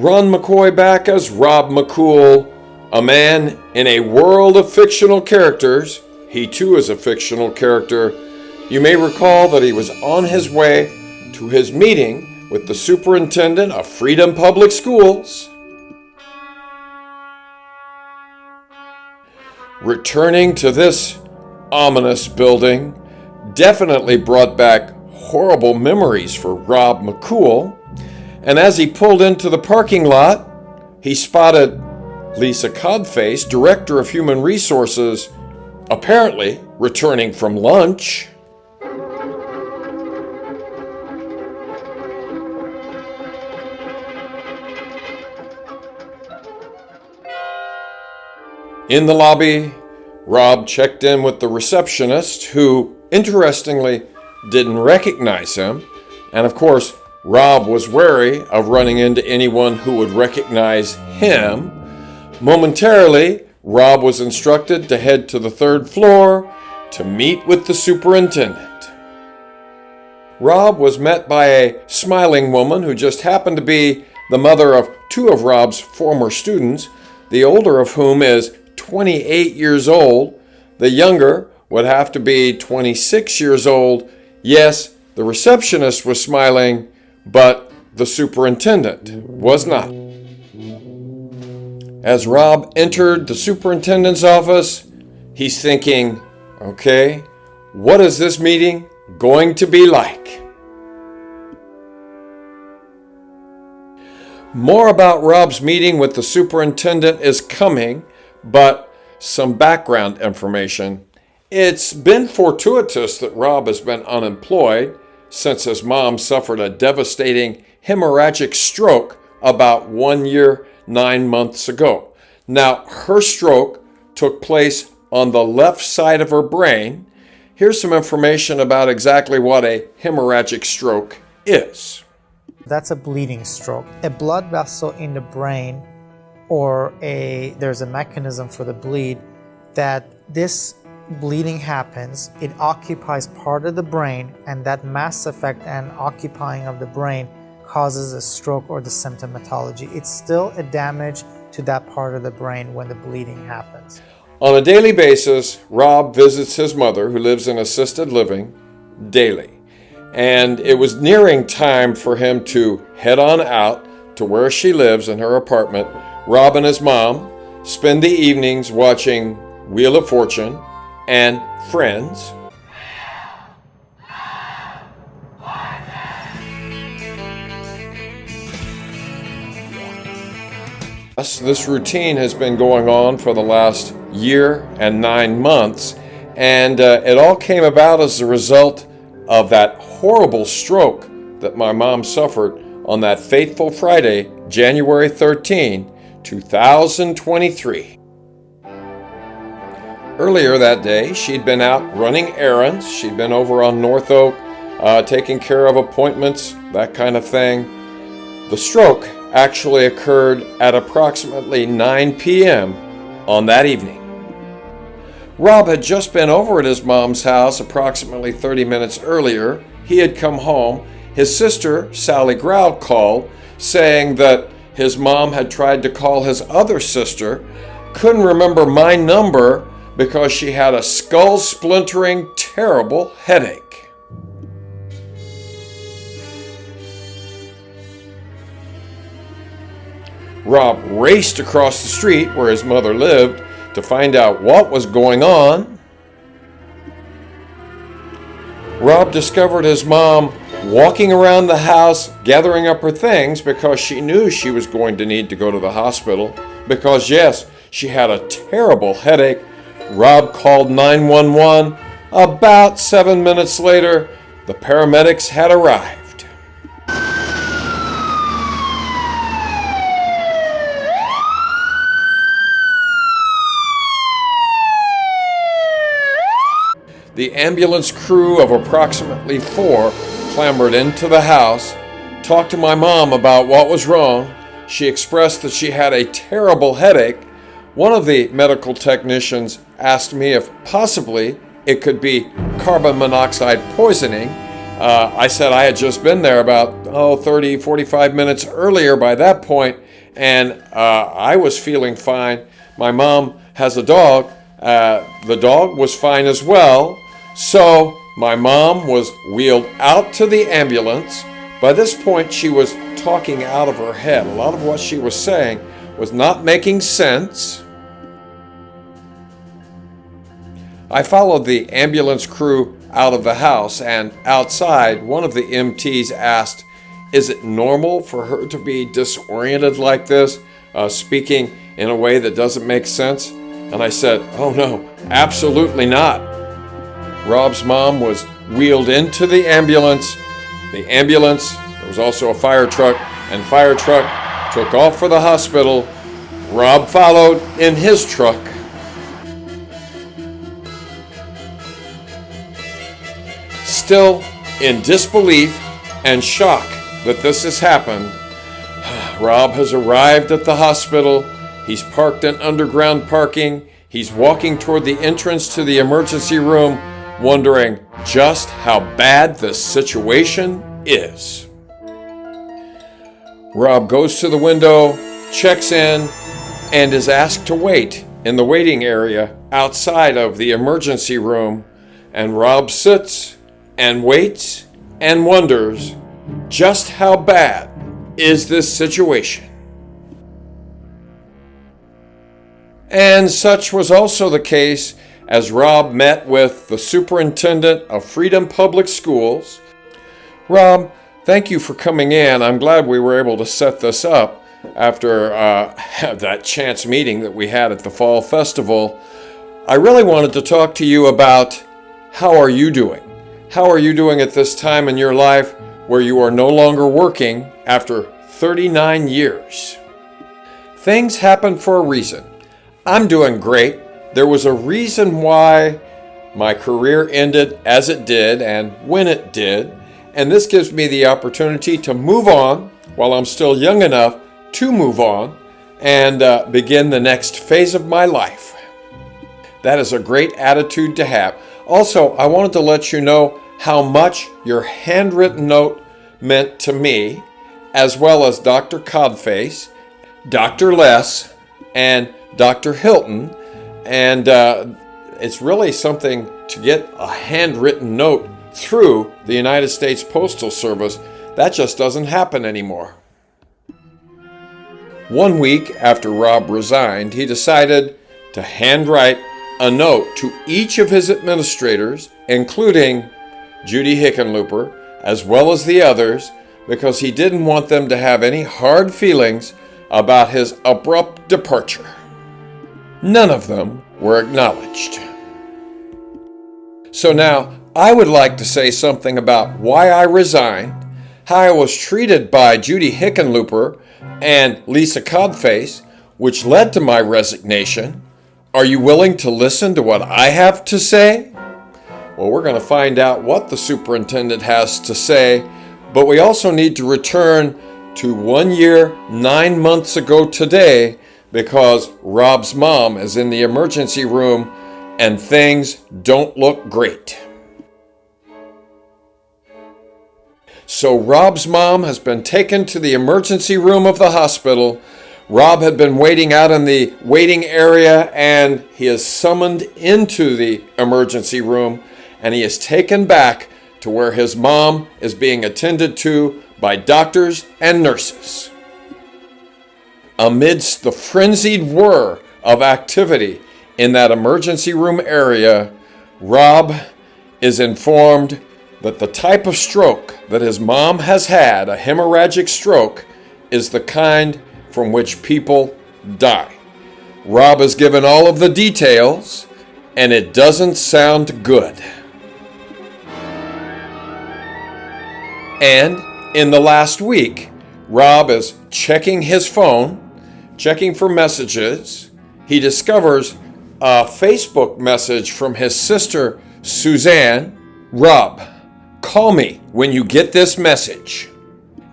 Run McCoy back as Rob McCool, a man in a world of fictional characters. He too is a fictional character. You may recall that he was on his way to his meeting with the superintendent of Freedom Public Schools. Returning to this ominous building definitely brought back horrible memories for Rob McCool. And as he pulled into the parking lot, he spotted Lisa Codface, Director of Human Resources, apparently returning from lunch. In the lobby, Rob checked in with the receptionist, who, interestingly, didn't recognize him. And of course, Rob was wary of running into anyone who would recognize him. Momentarily, Rob was instructed to head to the third floor to meet with the superintendent. Rob was met by a smiling woman who just happened to be the mother of two of Rob's former students, the older of whom is 28 years old. The younger would have to be 26 years old. Yes, the receptionist was smiling, but the superintendent was not. As Rob entered the superintendent's office, he's thinking, okay, what is this meeting going to be like? More about Rob's meeting with the superintendent is coming, but some background information. It's been fortuitous that Rob has been unemployed since his mom suffered a devastating hemorrhagic stroke about 1 year, 9 months ago. Now, her stroke took place on the left side of her brain. Here's some information about exactly what a hemorrhagic stroke is. That's a bleeding stroke. A blood vessel in the brain, there's a mechanism for the bleed that this bleeding happens, it occupies part of the brain, and that mass effect and occupying of the brain causes a stroke or the symptomatology. It's still a damage to that part of the brain when the bleeding happens. On a daily basis, Rob visits his mother, who lives in assisted living, daily. And it was nearing time for him to head on out to where she lives in her apartment. Rob and his mom spend the evenings watching Wheel of Fortune and Friends. This routine has been going on for the last year and 9 months, and it all came about as a result of that horrible stroke that my mom suffered on that fateful Friday, January 13, 2023. Earlier that day, she'd been out running errands. She'd been over on North Oak, taking care of appointments, that kind of thing. The stroke actually occurred at approximately 9 p.m. on that evening. Rob had just been over at his mom's house approximately 30 minutes earlier. He had come home. His sister, Sally Grout, called, saying that his mom had tried to call his other sister, couldn't remember my number because she had a skull-splintering, terrible headache. Rob raced across the street where his mother lived to find out what was going on. Rob discovered his mom walking around the house, gathering up her things because she knew she was going to need to go to the hospital because, yes, she had a terrible headache. Rob called 911. About 7 minutes later, the paramedics had arrived. The ambulance crew of approximately 4 clambered into the house, talked to my mom about what was wrong. She expressed that she had a terrible headache. One of the medical technicians asked me if possibly it could be carbon monoxide poisoning. I said I had just been there about 30, 45 minutes earlier by that point, and I was feeling fine. My mom has a dog. The dog was fine as well. So my mom was wheeled out to the ambulance. By this point, she was talking out of her head. A lot of what she was saying was not making sense. I followed the ambulance crew out of the house, and outside, one of the MTs asked, "Is it normal for her to be disoriented like this, speaking in a way that doesn't make sense?" And I said, "Oh no, absolutely not." Rob's mom was wheeled into the ambulance. The ambulance, there was also a fire truck, and fire truck took off for the hospital. Rob followed in his truck. Still in disbelief and shock that this has happened, Rob has arrived at the hospital. He's parked in underground parking. He's walking toward the entrance to the emergency room, wondering just how bad this situation is. Rob goes to the window, checks in, and is asked to wait in the waiting area outside of the emergency room. And Rob sits and waits and wonders just how bad is this situation. And such was also the case as Rob met with the superintendent of Freedom Public Schools. Rob, thank you for coming in. I'm glad we were able to set this up after that chance meeting that we had at the Fall Festival. I really wanted to talk to you about how are you doing? How are you doing at this time in your life where you are no longer working after 39 years? Things happen for a reason. I'm doing great. There was a reason why my career ended as it did and when it did, and this gives me the opportunity to move on while I'm still young enough to move on and begin the next phase of my life. That is a great attitude to have. Also, I wanted to let you know how much your handwritten note meant to me, as well as Dr. Codface, Dr. Les, and Dr. Hilton. And it's really something to get a handwritten note through the United States Postal Service. That just doesn't happen anymore. 1 week after Rob resigned, he decided to handwrite a note to each of his administrators, including Judy Hickenlooper, as well as the others, because he didn't want them to have any hard feelings about his abrupt departure. None of them were acknowledged. So now, I would like to say something about why I resigned, how I was treated by Judy Hickenlooper and Lisa Codface, which led to my resignation. Are you willing to listen to what I have to say? Well, we're going to find out what the superintendent has to say, but we also need to return to 1 year, 9 months ago today, because Rob's mom is in the emergency room and things don't look great. So Rob's mom has been taken to the emergency room of the hospital. Rob had been waiting out in the waiting area, and he is summoned into the emergency room, and he is taken back to where his mom is being attended to by doctors and nurses. Amidst the frenzied whir of activity in that emergency room area, Rob is informed that the type of stroke that his mom has had, a hemorrhagic stroke, is the kind from which people die. Rob is given all of the details, and it doesn't sound good. And in the last week, Rob is checking his phone, checking for messages. He discovers a Facebook message from his sister, Suzanne. "Rob, call me when you get this message."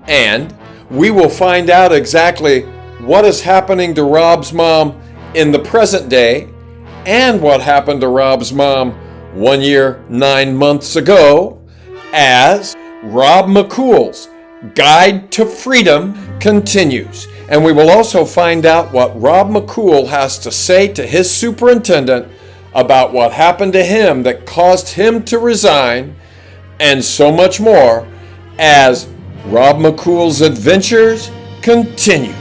And we will find out exactly what is happening to Rob's mom in the present day and what happened to Rob's mom 1 year, 9 months ago as Rob McCool's Guide to Freedom continues. And we will also find out what Rob McCool has to say to his superintendent about what happened to him that caused him to resign, and so much more as Rob McCool's adventures continue.